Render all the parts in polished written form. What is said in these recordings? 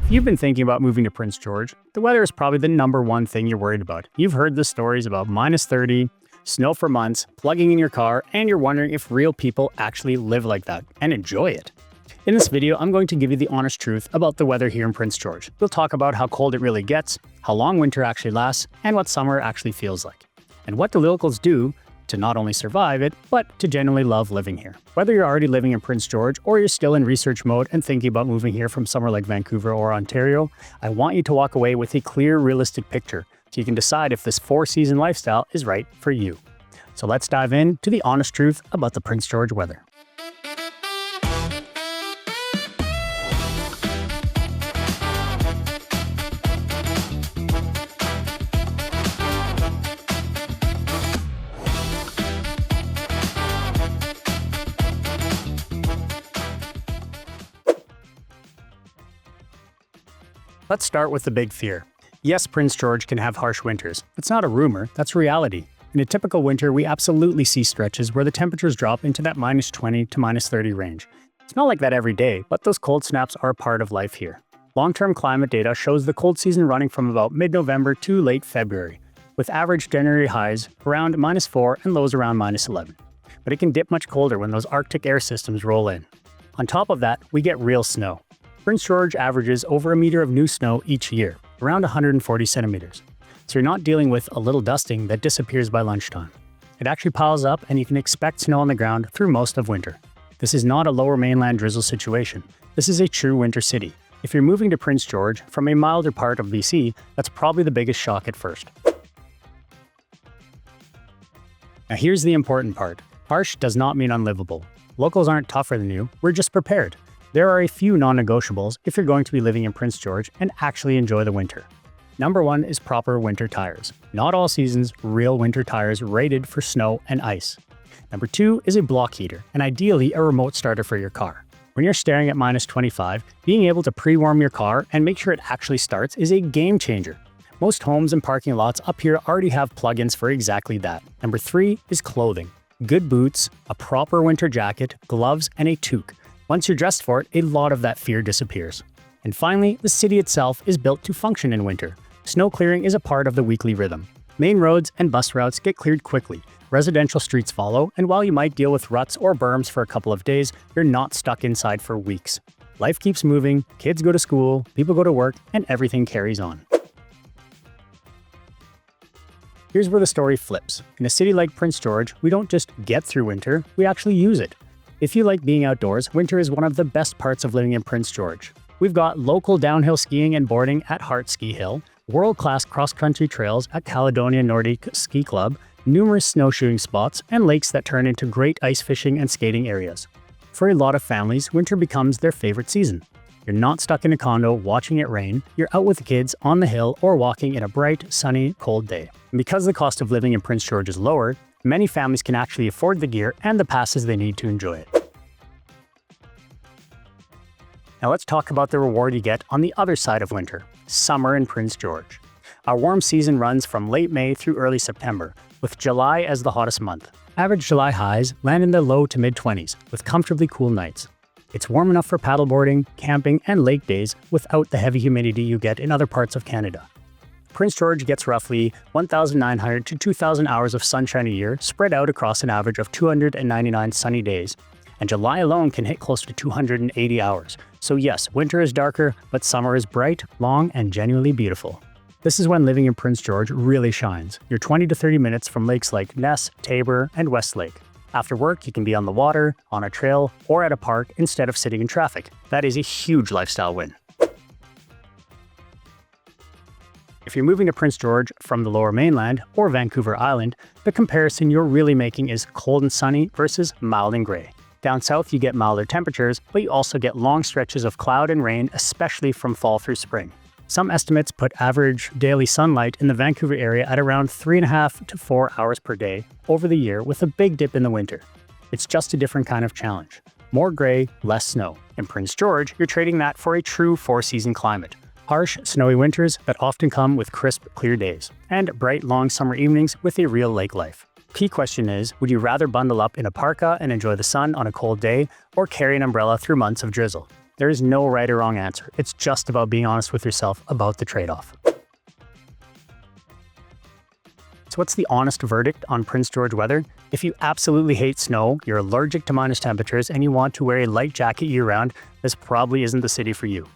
If you've been thinking about moving to Prince George, the weather is probably the #1 thing you're worried about. You've heard the stories about -30, snow for months, plugging in your car, and you're wondering if real people actually live like that and enjoy it. In this video, I'm going to give you the honest truth about the weather here in Prince George. We'll talk about how cold it really gets, how long winter actually lasts, and what summer actually feels like. And what the locals do to not only survive it, but to genuinely love living here. Whether you're already living in Prince George or you're still in research mode and thinking about moving here from somewhere like Vancouver or Ontario, I want you to walk away with a clear, realistic picture so you can decide if this 4-season lifestyle is right for you. So let's dive in to the honest truth about the Prince George weather. Let's start with the big fear. Yes, Prince George can have harsh winters. It's not a rumor, that's reality. In a typical winter, we absolutely see stretches where the temperatures drop into that -20 to -30 range. It's not like that every day, but those cold snaps are a part of life here. Long-term climate data shows the cold season running from about mid-November to late February, with average January highs around -4 and lows around -11. But it can dip much colder when those Arctic air systems roll in. On top of that, we get real snow. Prince George averages over a meter of new snow each year, around 140 centimeters. So you're not dealing with a little dusting that disappears by lunchtime. It actually piles up and you can expect snow on the ground through most of winter. This is not a lower mainland drizzle situation. This is a true winter city. If you're moving to Prince George from a milder part of BC, that's probably the biggest shock at first. Now here's the important part. Harsh does not mean unlivable. Locals aren't tougher than you, we're just prepared. There are a few non-negotiables if you're going to be living in Prince George and actually enjoy the winter. #1 is proper winter tires. Not all seasons, real winter tires rated for snow and ice. #2 is a block heater, and ideally a remote starter for your car. When you're staring at -25, being able to pre-warm your car and make sure it actually starts is a game changer. Most homes and parking lots up here already have plugins for exactly that. #3 is clothing. Good boots, a proper winter jacket, gloves, and a toque. Once you're dressed for it, a lot of that fear disappears. And finally, the city itself is built to function in winter. Snow clearing is a part of the weekly rhythm. Main roads and bus routes get cleared quickly. Residential streets follow, and while you might deal with ruts or berms for a couple of days, you're not stuck inside for weeks. Life keeps moving, kids go to school, people go to work, and everything carries on. Here's where the story flips. In a city like Prince George, we don't just get through winter, we actually use it. If you like being outdoors, winter is one of the best parts of living in Prince George. We've got local downhill skiing and boarding at Hart Ski Hill, world-class cross-country trails at Caledonia Nordic Ski Club, numerous snowshoeing spots, and lakes that turn into great ice fishing and skating areas. For a lot of families, winter becomes their favorite season. You're not stuck in a condo watching it rain, you're out with the kids on the hill or walking in a bright, sunny, cold day. And because the cost of living in Prince George is lower, many families can actually afford the gear and the passes they need to enjoy it. Now let's talk about the reward you get on the other side of winter, summer in Prince George. Our warm season runs from late May through early September, with July as the hottest month. Average July highs land in the low to mid-20s, with comfortably cool nights. It's warm enough for paddleboarding, camping, and lake days without the heavy humidity you get in other parts of Canada. Prince George gets roughly 1,900 to 2,000 hours of sunshine a year, spread out across an average of 299 sunny days, and July alone can hit close to 280 hours. So yes, winter is darker, but summer is bright, long, and genuinely beautiful. This is when living in Prince George really shines. You're 20 to 30 minutes from lakes like Ness, Tabor, and Westlake. After work, you can be on the water, on a trail, or at a park instead of sitting in traffic. That is a huge lifestyle win. If you're moving to Prince George from the Lower Mainland or Vancouver Island, the comparison you're really making is cold and sunny versus mild and gray. Down south, you get milder temperatures, but you also get long stretches of cloud and rain, especially from fall through spring. Some estimates put average daily sunlight in the Vancouver area at around 3.5 to 4 hours per day over the year, with a big dip in the winter. It's just a different kind of challenge. More gray, less snow. In Prince George, you're trading that for a true 4-season climate. Harsh, snowy winters that often come with crisp, clear days, and bright, long summer evenings with a real lake life. Key question is, would you rather bundle up in a parka and enjoy the sun on a cold day, or carry an umbrella through months of drizzle? There is no right or wrong answer. It's just about being honest with yourself about the trade-off. So what's the honest verdict on Prince George weather? If you absolutely hate snow, you're allergic to minus temperatures, and you want to wear a light jacket year-round, this probably isn't the city for you.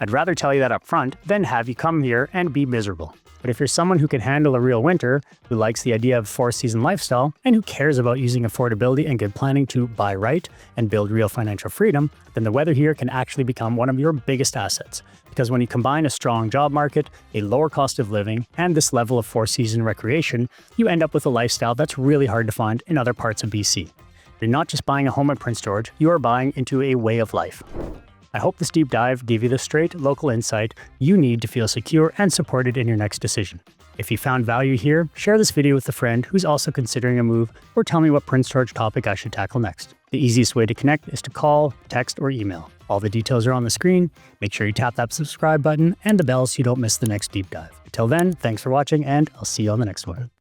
I'd rather tell you that up front than have you come here and be miserable. But if you're someone who can handle a real winter, who likes the idea of four-season lifestyle, and who cares about using affordability and good planning to buy right and build real financial freedom, then the weather here can actually become one of your biggest assets. Because when you combine a strong job market, a lower cost of living, and this level of four-season recreation, you end up with a lifestyle that's really hard to find in other parts of BC. You're not just buying a home in Prince George, you are buying into a way of life. I hope this deep dive gave you the straight, local insight you need to feel secure and supported in your next decision. If you found value here, share this video with a friend who's also considering a move, or tell me what Prince George topic I should tackle next. The easiest way to connect is to call, text, or email. All the details are on the screen. Make sure you tap that subscribe button and the bell so you don't miss the next deep dive. Until then, thanks for watching, and I'll see you on the next one.